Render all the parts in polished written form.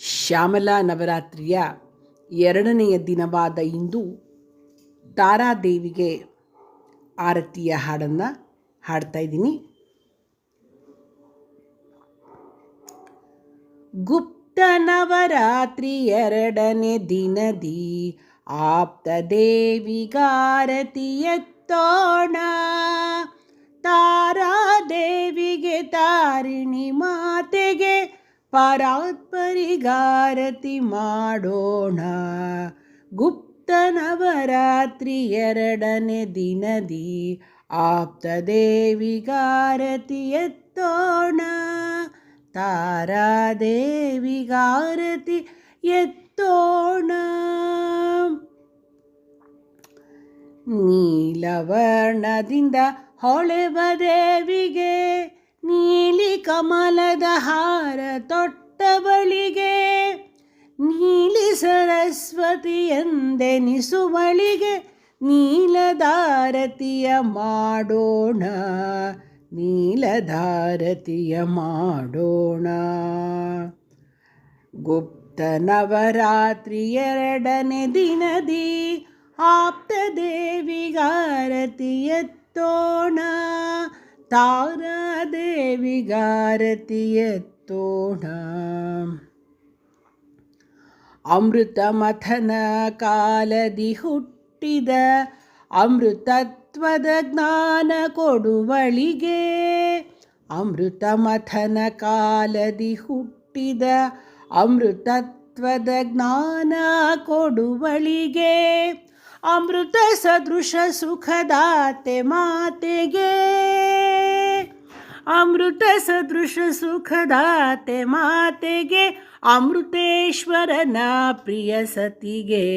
ಶ್ಯಾಮಲಾ ನವರಾತ್ರಿಯ ಎರಡನೆಯ ದಿನವಾದ ಇಂದು ತಾರಾದೇವಿಗೆ ಆರತಿಯ ಹಾಡನ್ನು ಹಾಡ್ತಾ ಇದ್ದೀನಿ. ಗುಪ್ತ ನವರಾತ್ರಿ ಎರಡನೇ ದಿನದಿ ಆಪ್ತ ದೇವಿಗಾರತಿ ಎತ್ತೋಣ. ತಾರಾದೇವಿಗೆ ತಾರಿಣಿ ಮಾತೆಗೆ ಪರಾತ್ಪರಿಗಾರತಿ ಮಾಡೋಣ. ಗುಪ್ತ ನವರಾತ್ರಿ ಎರಡನೇ ದಿನದಿ ಆಪ್ತ ದೇವಿಗಾರತಿ ಎತ್ತೋಣ. ತಾರಾದೇವಿಗಾರತಿ ಎತ್ತೋಣ. ನೀಲವರ್ಣದಿಂದ ಹೊಳೆವ ದೇವಿಗೆ ನೀಲಿ ಕಮಲದ ಹಾರ ತೊಟ್ಟವಳಿಗೆ, ನೀಲಿ ಸರಸ್ವತಿ ಎಂದೆನಿಸುವಳಿಗೆ ನೀಲದಾರತಿಯ ಮಾಡೋಣ. ನೀಲದಾರತಿಯ ಮಾಡೋಣ. ಗುಪ್ತ ನವರಾತ್ರಿ ಎರಡನೇ ದಿನದಿ ಆಪ್ತ ದೇವಿಗಾರತಿ ಎತ್ತೋಣ. ತಾರಾದೇವಿಗಾರತಿ ಎತ್ತೋಣ. ಅಮೃತ ಮಥನ ಕಾಲದಿ ಹುಟ್ಟಿದ ಅಮೃತತ್ವದ ಜ್ಞಾನ ಕೊಡುವಳಿಗೆ, ಅಮೃತ ಮಥನ ಕಾಲದಿ ಹುಟ್ಟಿದ ಅಮೃತತ್ವದ ಜ್ಞಾನ ಕೊಡುವಳಿಗೆ, ಅಮೃತ ಸದೃಶ ಸುಖದಾತೆ ಮಾತೆಗೆ, ಅಮೃತ ಸದೃಶ ಸುಖದಾತೆ ಮಾತೆಗೆ, ಅಮೃತೇಶ್ವರನ ಪ್ರಿಯ ಸತಿಗೆ.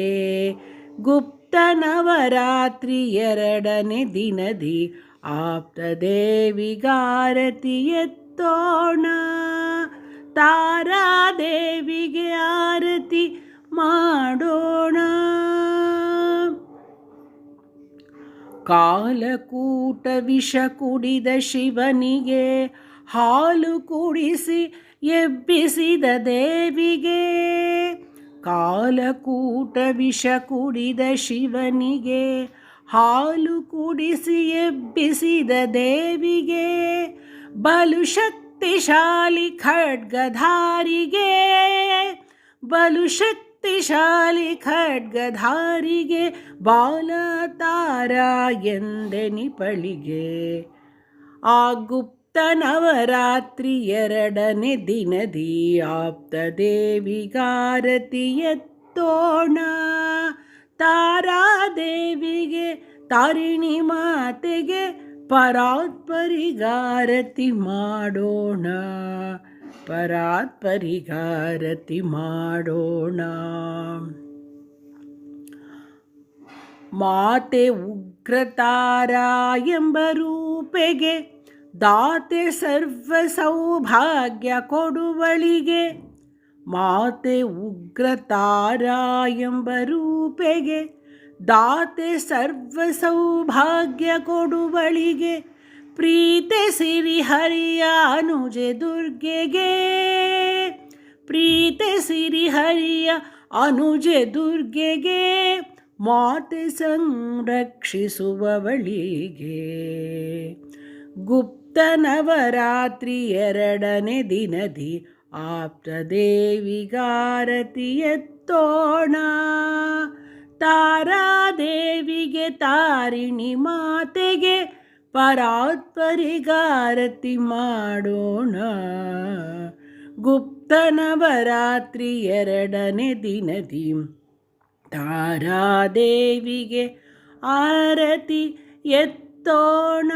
ಗುಪ್ತ ನವರಾತ್ರಿ ಎರಡನೇ ದಿನದಿ ಆಪ್ತ ದೇವಿಗಾರತಿ ಎತ್ತೋಣ. ತಾರಾದೇವಿಗೆ ಆರತಿ ಮಾಡೋಣ. ಕಾಲಕೂಟ ವಿಷ ಕುಡಿದ ಶಿವನಿಗೆ ಹಾಲು ಕುಡಿಸಿ ಎಬ್ಬಿಸಿದ ದೇವಿಗೆ, ಕಾಲಕೂಟ ವಿಷ ಕುಡಿದ ಶಿವನಿಗೆ ಹಾಲು ಕುಡಿಸಿ ಎಬ್ಬಿಸಿದ ದೇವಿಗೆ, ಬಲು ಶಕ್ತಿಶಾಲಿ ಖಡ್ಗಧಾರಿಗೆ, ಬಲು ಶಕ್ತಿಶಾಲಿ ಖಡ್ಗಧಾರಿಗೆ, ಬಾಲತಾರ ಎಂದೆನಿಪಳಿಗೆ. ಆ ಗುಪ್ತ ನವರಾತ್ರಿ ಎರಡನೇ ದಿನದಿ ಆಪ್ತ ದೇವಿಗಾರತಿ ಎತ್ತೋಣ. ತಾರಾದೇವಿಗೆ ತಾರಿಣಿ ಮಾತೆಗೆ ಪರಾತ್ಪರಿಗಾರತಿ ಮಾಡೋಣ. ಪರಾತ್ಪರಿಗಾರತಿ ಮಾಡೋಣ. ಮಾತೆ ಉಗ್ರತಾರ ಎಂಬ ರೂಪೆಗೆ ದಾತೆ ಸರ್ವ ಸೌಭಾಗ್ಯ ಕೊಡುವಳಿಗೆ, ಮಾತೆ ಉಗ್ರತಾರ ಎಂಬ ರೂಪೆಗೆ ದಾತೆ ಸರ್ವ ಸೌಭಾಗ್ಯ ಕೊಡುವಳಿಗೆ, ಪ್ರೀತೆ ಸಿರಿಹರಿಯ ಅನುಜೆ ದುರ್ಗೆಗೆ, ಪ್ರೀತೆ ಸಿರಿಹರಿಯ ಅನುಜೆ ದುರ್ಗೆಗೆ, ಮಾತೆ ಸಂರಕ್ಷಿಸುವವಳಿಗೆ. ಗುಪ್ತ ನವರಾತ್ರಿ ಎರಡನೇ ದಿನದಿ ಆಪ್ತ ದೇವಿಗಾರತಿ ಎತ್ತೋಣ. ತಾರಾದೇವಿಗೆ ತಾರಿಣಿ ಮಾತೆಗೆ ಪರಾತ್ಪರಿಗಾರತಿ ಮಾಡೋಣ. ಗುಪ್ತ ನವರಾತ್ರಿ ಎರಡನೇ ದಿನದಿ ತಾರಾದೇವಿಗೆ ಆರತಿ ಎತ್ತೋಣ.